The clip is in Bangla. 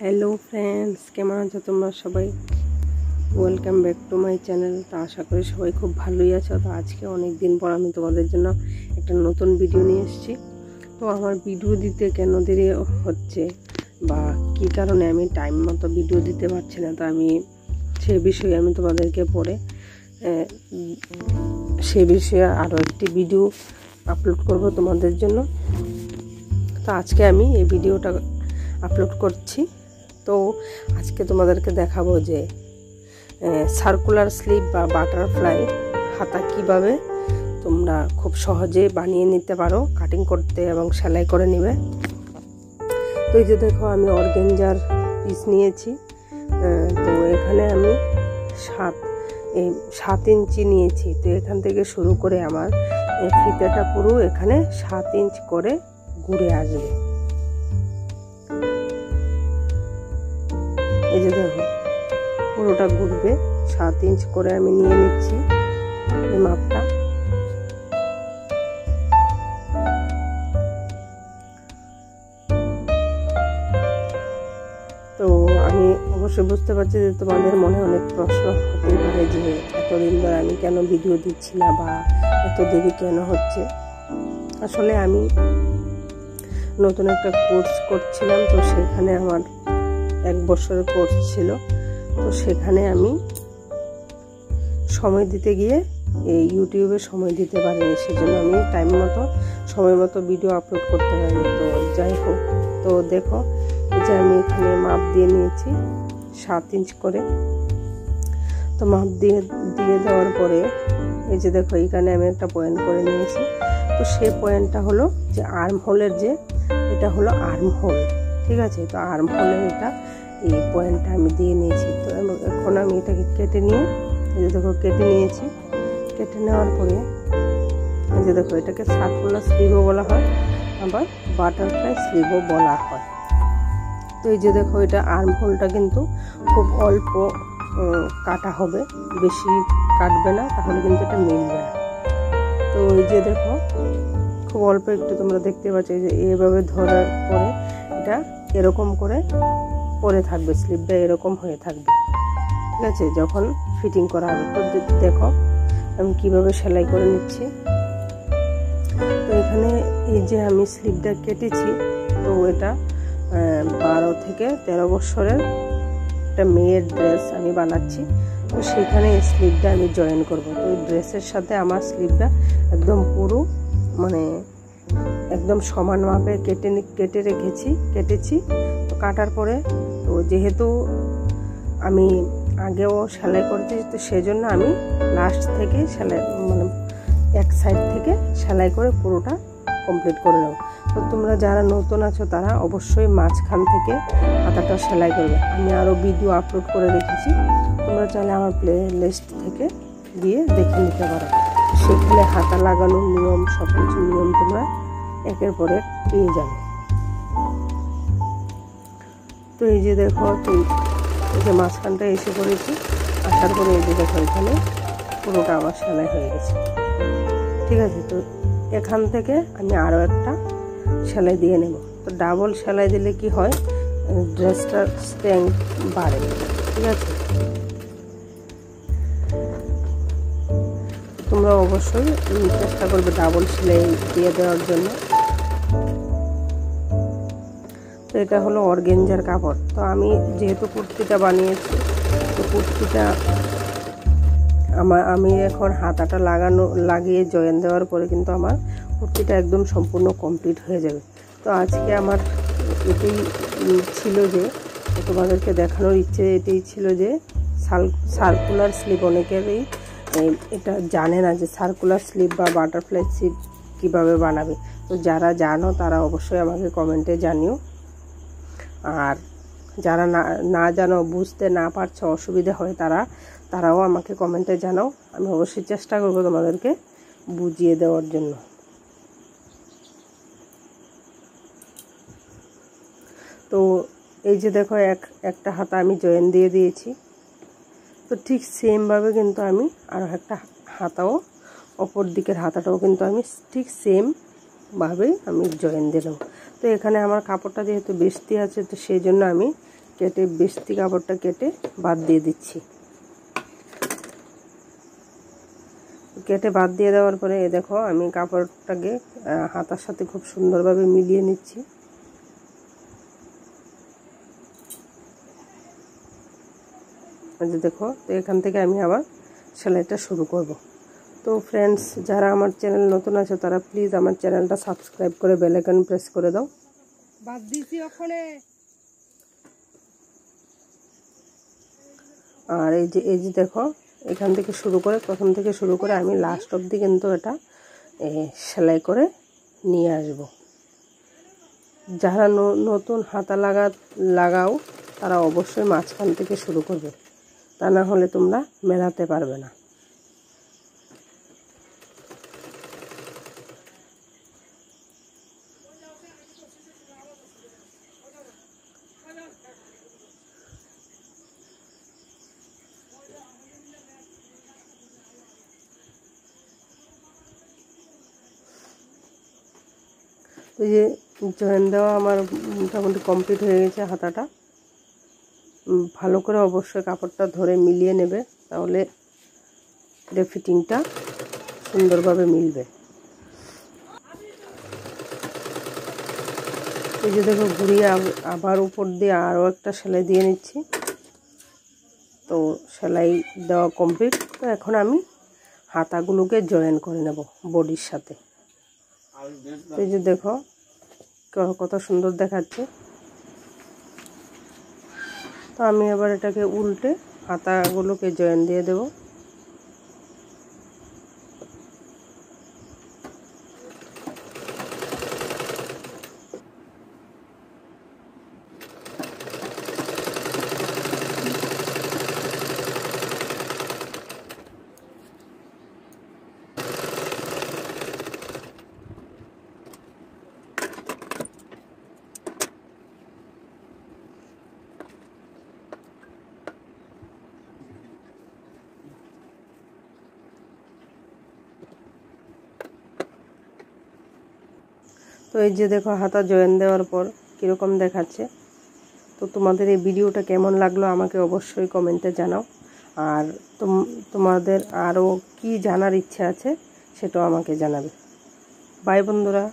হ্যালো ফ্রেন্ডস, কেমন আছো তোমরা সবাই? Welcome back to my channel. তো আশা করি সবাই খুব ভালোই আছো। তো আজকে অনেক দিন পর আমি তোমাদের জন্য একটা নতুন ভিডিও নিয়ে এসেছি। তো আমার ভিডিও দিতে কেন দেরি হচ্ছে বা কী কারণে আমি টাইম মতো ভিডিও দিতে পারছি না, তো আমি সে বিষয়ে আমি তোমাদেরকে পরে সে বিষয়ে আরও একটি ভিডিও আপলোড করব তোমাদের জন্য। তো আজকে আমি এই ভিডিওটা আপলোড করছি। তো আজকে তোমাদেরকে দেখাবো যে সার্কুলার স্লিভ বা বাটারফ্লাই হাতা কিভাবে তোমরা খুব সহজে বানিয়ে নিতে পারো, কাটিং করতে এবং সেলাই করে নিবে। তো এই যে দেখো, আমি অর্গানজার পিস নিয়েছি। তো এখানে আমি 7 ইঞ্চি নিয়েছি। তো এখান থেকে শুরু করে আমার ফিতেটা পুরো এখানে 7 ইঞ্চ করে ঘুরে আসবে। এই যে দেখো, পুরোটা ঘুরবে। 7 ইঞ্চ করে আমি নিয়ে নিচ্ছি এই মাপটা। তো আমি অবশ্যই বুঝতে পারছি যে তোমাদের মনে অনেক প্রশ্ন হতে পারে যে এতদিন ধরে আমি কেন ভিডিও দিচ্ছি না বা এত দেরি কেন হচ্ছে। আসলে আমি নতুন একটা কোর্স করছিলাম, তো সেখানে আমার 1 বছরের কোর্স ছিল। তো সেখানে আমি সময় দিতে গিয়ে এই ইউটিউবে সময় দিতে পারিনি, সেজন্য আমি টাইম মতো সময় মতো ভিডিও আপলোড করতে পারিনি। তো যাই হোক, তো দেখো যে আমি এখানে মাপ দিয়ে নিয়েছি 7 ইঞ্চ করে। তো মাপ দিয়ে দেওয়ার পরে এই যে দেখো, এখানে আমি একটা পয়েন্ট করে নিয়েছি। তো সেই পয়েন্টটা হলো যে আর্ম হোলের যে এটা হলো আর্ম হোল, ঠিক আছে? তো আর্ম হোলের এটা এই পয়েন্টটা আমি দিয়ে নিয়েছি। তো এখন আমি এটাকে কেটে নিয়ে এই যে দেখো কেটে নিয়েছি। কেটে নেওয়ার পরে এই যে দেখো, এটাকে সার্কুলার স্লিভও বলা হয়, আবার বাটারফ্লাই স্লিভও বলা হয়। তো এই যে দেখো, এটা আর্ম হোলটা কিন্তু খুব অল্প কাটা হবে, বেশি কাটবে না, তাহলে কিন্তু এটা মিলবে না। তো এই যে দেখো, খুব অল্প একটু তোমরা দেখতে পাচ্ছ যে এইভাবে ধরার পরে এটা এরকম করে পরে থাকবে, স্লিভটা এরকম হয়ে থাকবে, ঠিক আছে, যখন ফিটিং করা হবে। তো দেখো আমি কিভাবে সেলাই করে নিচ্ছি। তো এখানে এই যে আমি স্লিভটা কেটেছি, তো এটা 12 থেকে 13 বছরের একটা মেয়ের ড্রেস আমি বানাচ্ছি। তো সেখানে স্লিভটা আমি জয়েন করব। তো এই ড্রেসের সাথে আমার স্লিভটা একদম পুরো মানে একদম সমান মাপে কেটেছি। তো কাটার পরে তো যেহেতু আমি আগেও সেলাই করতে, তো সেজন্য আমি লাস্ট থেকে সেলাই মানে এক সাইড থেকে সেলাই করে পুরোটা কমপ্লিট করে নেব। তো তোমরা যারা নতুন আছো তারা অবশ্যই মাঝখান থেকে হাতাটা সেলাই করবে। আমি আরও ভিডিও আপলোড করে রেখেছি, তোমরা চাইলে আমার প্লে লিস্ট থেকে গিয়ে দেখে নিতে পারো। সেখানে হাতা লাগানোর নিয়ম, সব কিছু নিয়ম তোমরা একের পর এক পেয়ে যাবে। তো এই যে দেখো, এই যে মাঝখানটা এসে পড়েছি, আসার পরে এই যে দেখো এখানে পুরোটা আমার সেলাই হয়ে গেছে, ঠিক আছে? তো এখান থেকে আমি আরও একটা সেলাই দিয়ে নেব। তো ডাবল সেলাই দিলে কি হয়, ড্রেসটার স্ট্রেংথ বাড়ে, ঠিক আছে? তোমরা অবশ্যই চেষ্টা করবে ডাবল সেলাই দিয়ে দেওয়ার জন্য। তো এটা হলো অর্গানজার কাপড়। তো আমি যেহেতু কুর্তিটা বানিয়েছি, তো কুর্তিটা আমি এখন হাতাটা লাগিয়ে জয়েন দেওয়ার পরে কিন্তু আমার কুর্তিটা একদম সম্পূর্ণ কমপ্লিট হয়ে যাবে। তো আজকে আমার এটাই ছিল যে তোমাদেরকে দেখানোর ইচ্ছে এটাই ছিল যে সার্কুলার স্লিভ, অনেকেরই এটা জানে না যে সার্কুলার স্লিভ বা বাটারফ্লাই স্লিভ কীভাবে বানাবে। তো যারা জানো তারা অবশ্যই আমাকে কমেন্টে জানিও। আর যারা না জানো, বুঝতে না পারছো, অসুবিধা হয়, তারাও আমাকে কমেন্টে জানাও। আমি অবশ্যই চেষ্টা করবো তোমাদেরকে বুঝিয়ে দেওয়ার জন্য। তো এই যে দেখো, একটা হাতা আমি জয়েন দিয়ে দিয়েছি। তো ঠিক সেমভাবে কিন্তু আমি আরও একটা হাতাও, অপর দিকের হাতাটাও কিন্তু আমি ঠিক সেমভাবে আমি জয়েন দিলাম। তো এখানে আমার কাপড়টা যেহেতু বেশি আছে, তো সেই জন্য আমি কেটে বেশি কাপড়টা কেটে বাদ দিয়ে দিচ্ছি। কেটে বাদ দিয়ে দেওয়ার পরে এই দেখো আমি কাপড়টাকে হাতার সাথে খুব সুন্দরভাবে মিলিয়ে নিচ্ছি। এই যে দেখো, তো এখান থেকে আমি আবার সেলাইটা শুরু করব। তো ফ্রেন্ডস, যারা আমার চ্যানেল নতুন আছে তারা প্লিজ আমার চ্যানেলটা সাবস্ক্রাইব করে বেল আইকন প্রেস করে দাও। বাদ দিছি ওখানে। আর এই যে দেখো, এখান থেকে শুরু করে প্রথম থেকে শুরু করে আমি লাস্ট অবধি কিন্তু এটা সেলাই করে নিয়ে আসব। যারা নতুন হাতা লাগাও তারা অবশ্যই মাঝখান থেকে শুরু করবে, তা না হলে তোমরা মেলাতে পারবে না। এই যে জয়েন দেওয়া আমার মোটামুটি কমপ্লিট হয়ে গেছে। হাতাটা ভালো করে অবশ্যই কাপড়টা ধরে মিলিয়ে নেবে, তাহলে এর ফিটিংটা সুন্দরভাবে মিলবে। এই যে দেখো, ঘুরিয়ে আবার উপর দিয়ে আরও একটা সেলাই দিয়ে নিচ্ছি। তো সেলাই দেওয়া কমপ্লিট। তো এখন আমি হাতাগুলোকে জয়েন করে নেব বডির সাথে। এই যে দেখো কত সুন্দর দেখাচ্ছে। তো আমি এবার এটাকে উল্টে হাতাগুলোকে জয়েন দিয়ে দেব। তো এই যে দেখো, হাতা জয়েন দেওয়ার পর কীরকম দেখাচ্ছে। তো তোমাদের এই ভিডিওটা কেমন লাগলো আমাকে অবশ্যই কমেন্টে জানাও। আর তোমাদের আরও কি জানার ইচ্ছা আছে সেটাও আমাকে জানাবে। বাই বন্ধুরা।